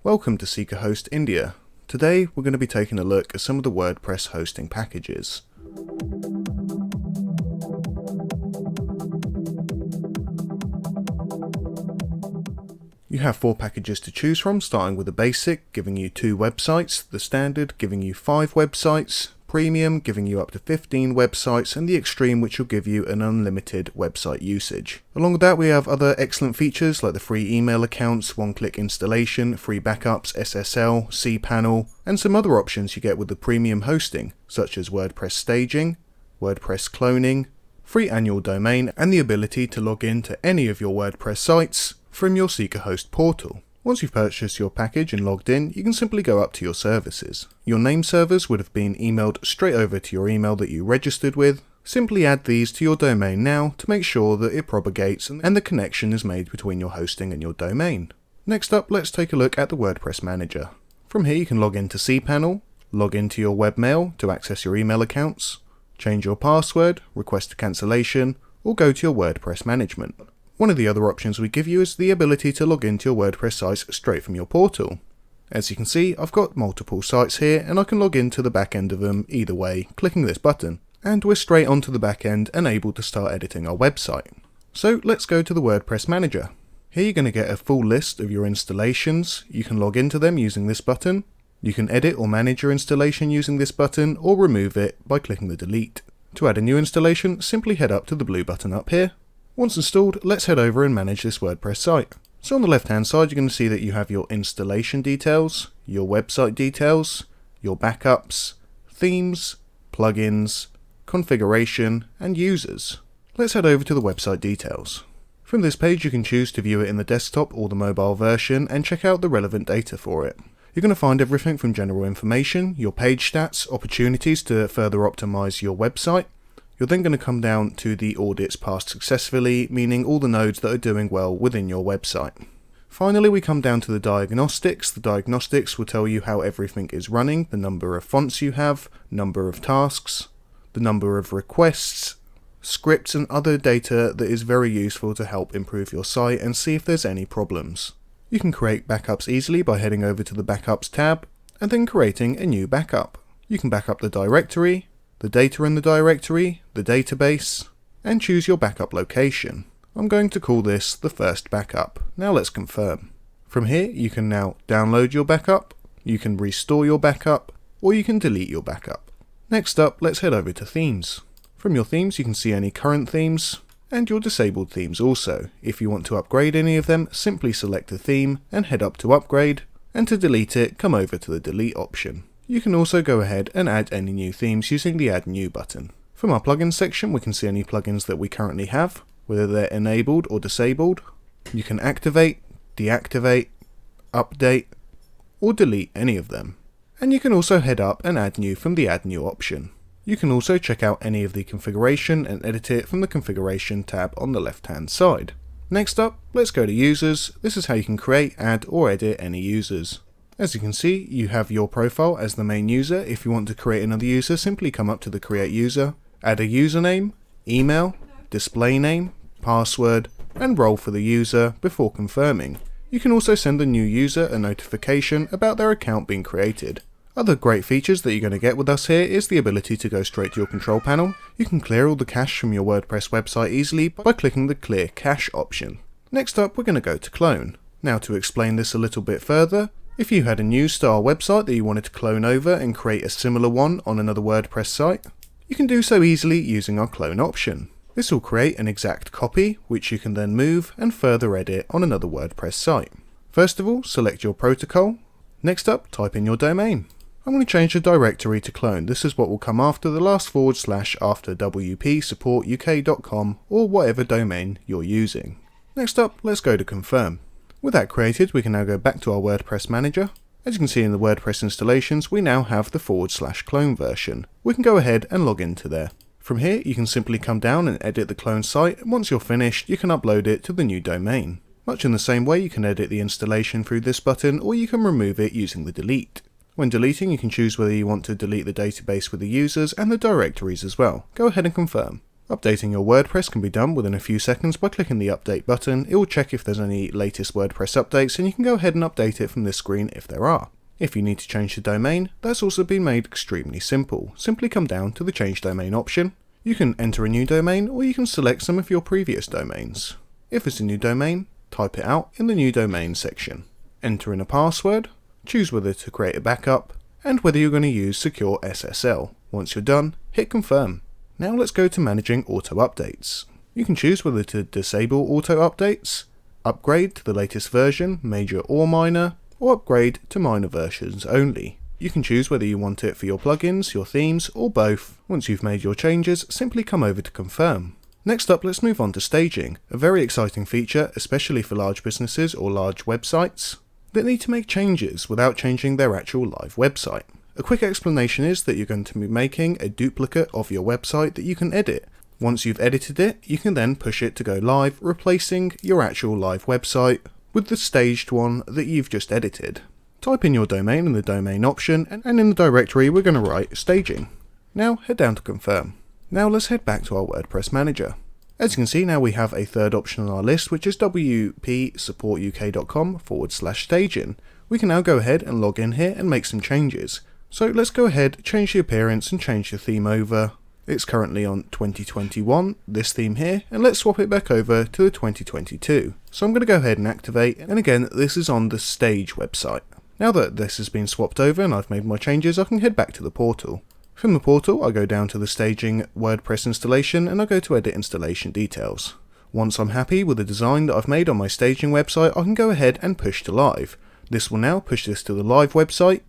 Welcome to SeekaHost India. Today we're going to be taking a look at some of the WordPress hosting packages. You have 4 packages to choose from, starting with the basic, giving you 2 websites, the standard, giving you 5 websites, premium, giving you up to 15 websites, and the extreme, which will give you an unlimited website usage. Along with that, we have other excellent features like the free email accounts, one-click installation, free backups, SSL, cPanel, and some other options you get with the premium hosting, such as WordPress staging, WordPress cloning, free annual domain, and the ability to log in to any of your WordPress sites from your SeekaHost portal. Once you've purchased your package and logged in, you can simply go up to your services. Your name servers would have been emailed straight over to your email that you registered with. Simply add these to your domain now to make sure that it propagates and the connection is made between your hosting and your domain. Next up, let's take a look at the WordPress Manager. From here you can log into cPanel, log into your webmail to access your email accounts, change your password, request a cancellation, or go to your WordPress management. One of the other options we give you is the ability to log into your WordPress sites straight from your portal. As you can see, I've got multiple sites here and I can log into the back end of them either way, clicking this button. And we're straight onto the back end and able to start editing our website. So let's go to the WordPress Manager. Here you're going to get a full list of your installations. You can log into them using this button. You can edit or manage your installation using this button or remove it by clicking the delete. To add a new installation, simply head up to the blue button up here. Once installed, let's head over and manage this WordPress site. So on the left hand side, you're going to see that you have your installation details, your website details, your backups, themes, plugins, configuration, and users. Let's head over to the website details. From this page, you can choose to view it in the desktop or the mobile version and check out the relevant data for it. You're going to find everything from general information, your page stats, opportunities to further optimize your website. You're then going to come down to the audits passed successfully, meaning all the nodes that are doing well within your website. Finally, we come down to the diagnostics. The diagnostics will tell you how everything is running, the number of fonts you have, number of tasks, the number of requests, scripts and other data that is very useful to help improve your site and see if there's any problems. You can create backups easily by heading over to the Backups tab and then creating a new backup. You can back up the directory, the data in the directory, the database, and choose your backup location. I'm going to call this the first backup. Now let's confirm. From here you can now download your backup, you can restore your backup, or you can delete your backup. Next up, let's head over to themes. From your themes you can see any current themes, and your disabled themes also. If you want to upgrade any of them, simply select a theme and head up to upgrade, and to delete it, come over to the delete option. You can also go ahead and add any new themes using the Add New button. From our plugins section, we can see any plugins that we currently have, whether they're enabled or disabled. You can activate, deactivate, update, or delete any of them. And you can also head up and add new from the Add New option. You can also check out any of the configuration and edit it from the configuration tab on the left hand side. Next up, let's go to users. This is how you can create, add, or edit any users. As you can see, you have your profile as the main user. If you want to create another user, simply come up to the Create User, add a username, email, display name, password, and role for the user before confirming. You can also send the new user a notification about their account being created. Other great features that you're going to get with us here is the ability to go straight to your control panel. You can clear all the cache from your WordPress website easily by clicking the Clear Cache option. Next up, we're going to go to Clone. Now to explain this a little bit further, if you had a new style website that you wanted to clone over and create a similar one on another WordPress site, you can do so easily using our clone option. This will create an exact copy, which you can then move and further edit on another WordPress site. First of all, select your protocol. Next up, type in your domain. I'm going to change the directory to clone. This is what will come after the last / after wpsupportuk.com or whatever domain you're using. Next up, let's go to confirm. With that created, we can now go back to our WordPress Manager. As you can see in the WordPress installations, we now have the / clone version. We can go ahead and log into there. From here, you can simply come down and edit the clone site, and once you're finished, you can upload it to the new domain. Much in the same way, you can edit the installation through this button, or you can remove it using the delete. When deleting, you can choose whether you want to delete the database with the users and the directories as well. Go ahead and confirm. Updating your WordPress can be done within a few seconds by clicking the update button. It will check if there's any latest WordPress updates, and you can go ahead and update it from this screen if there are. If you need to change the domain, that's also been made extremely simple. Simply come down to the change domain option. You can enter a new domain, or you can select some of your previous domains. If it's a new domain, type it out in the new domain section. Enter in a password, choose whether to create a backup, and whether you're going to use secure SSL. Once you're done, hit confirm. Now let's go to managing auto updates. You can choose whether to disable auto updates, upgrade to the latest version, major or minor, or upgrade to minor versions only. You can choose whether you want it for your plugins, your themes, or both. Once you've made your changes, simply come over to confirm. Next up, let's move on to staging, a very exciting feature, especially for large businesses or large websites that need to make changes without changing their actual live website. A quick explanation is that you're going to be making a duplicate of your website that you can edit. Once you've edited it, you can then push it to go live, replacing your actual live website with the staged one that you've just edited. Type in your domain in the domain option, and in the directory we're going to write staging. Now head down to confirm. Now let's head back to our WordPress Manager. As you can see, now we have a third option on our list, which is wpsupportuk.com/staging. We can now go ahead and log in here and make some changes. So let's go ahead, change the appearance and change the theme over. It's currently on 2021, this theme here, and let's swap it back over to the 2022. So I'm going to go ahead and activate, and again, this is on the Stage website. Now that this has been swapped over and I've made my changes, I can head back to the portal. From the portal, I go down to the Staging WordPress installation and I go to Edit Installation Details. Once I'm happy with the design that I've made on my staging website, I can go ahead and push to live. This will now push this to the live website,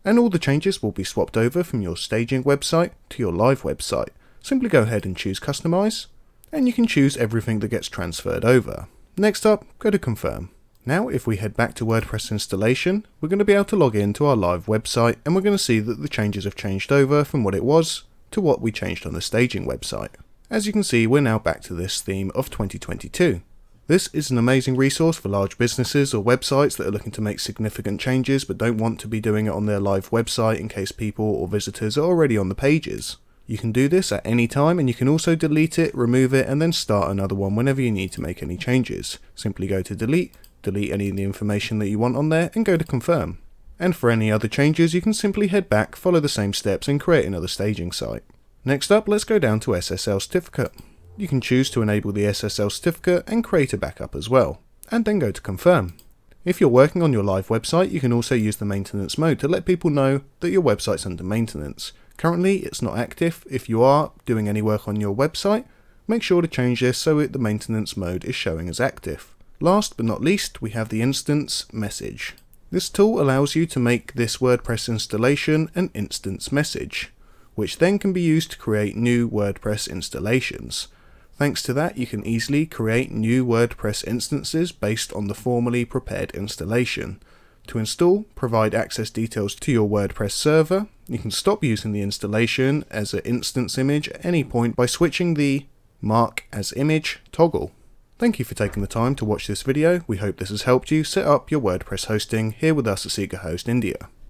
and all the changes will be swapped over from your staging website to your live website. Simply go ahead and choose Customize, and you can choose everything that gets transferred over. Next up, go to Confirm. Now if we head back to WordPress installation, we're going to be able to log in to our live website, and we're going to see that the changes have changed over from what it was to what we changed on the staging website. As you can see, we're now back to this theme of 2022. This is an amazing resource for large businesses or websites that are looking to make significant changes but don't want to be doing it on their live website in case people or visitors are already on the pages. You can do this at any time, and you can also delete it, remove it, and then start another one whenever you need to make any changes. Simply go to delete any of the information that you want on there, and go to confirm. And for any other changes, you can simply head back, follow the same steps, and create another staging site. Next up, let's go down to Ssl Certificate. You can choose to enable the Ssl Certificate and create a backup as well, and then go to confirm. If you're working on your live website, you can also use the maintenance mode to let people know that your website's under maintenance. Currently, it's not active. If you are doing any work on your website, make sure to change this so the maintenance mode is showing as active. Last but not least, we have the instance message. This tool allows you to make this WordPress installation an instance message, which then can be used to create new WordPress installations. Thanks to that, you can easily create new WordPress instances based on the formerly prepared installation. To install, provide access details to your WordPress server. You can stop using the installation as an instance image at any point by switching the Mark as Image toggle. Thank you for taking the time to watch this video. We hope this has helped you set up your WordPress hosting here with us at SeekaHost India.